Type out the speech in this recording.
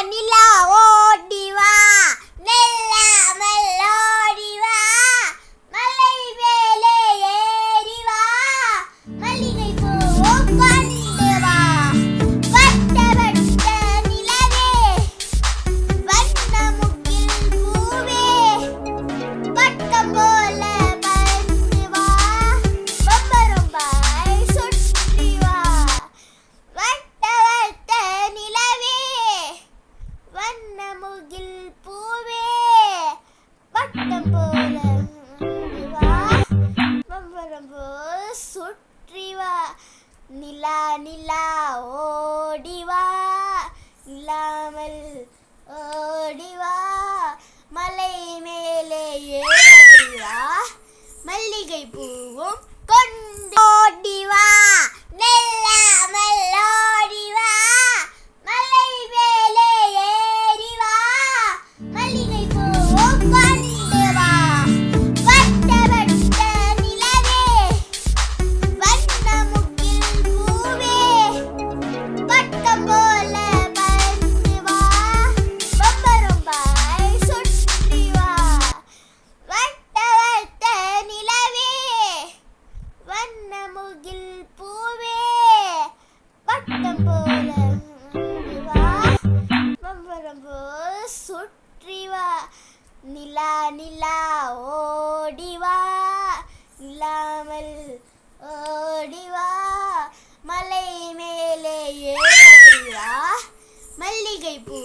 நிலா ஓடி வா, நில்லாமல் ஓடி வா, மலை மேலே ஏறி வா, மல்லிகை பூ கொண்டு வா, வட்ட வட்ட நிலவே, வண்ண முகில் பூவே, பட்டம் போல பறந்து வா, பம்பரம்பாய் சுற்றி வா, வட்ட வட்ட நிலவே, வண்ண முகில் பூவே, பட்டம் போல வா, பம்பரம் போல் சுற்றி வா, நிலா நிலா ஓடி வா, நில்லாமல் ஓடி வா, மலை மேலே ஏறி வா, மல்லிகை பூவும் கொண்டு ஓடி வா, நில்லாமல் ஓடி வா, மலை மேலே ஏறி வா, மல்லிகை பூவும் கொண்டு வா, வட்ட வட்ட நிலவே, வண்ண முகில் பூவே, பட்டம் போல பறந்து வா, பம்பரம்பாய் சுற்றி வா, வட்ட வட்ட நிலவே, வண்ண முகில் பூவே, பட்டம் போல வா, பம்பரம் போல் சுற்றி வா, நிலா நிலா ஓடி வா, நில்லாமல் ஓடி வா, மலை மேலே ஏறி வா, மல்லிகை பூ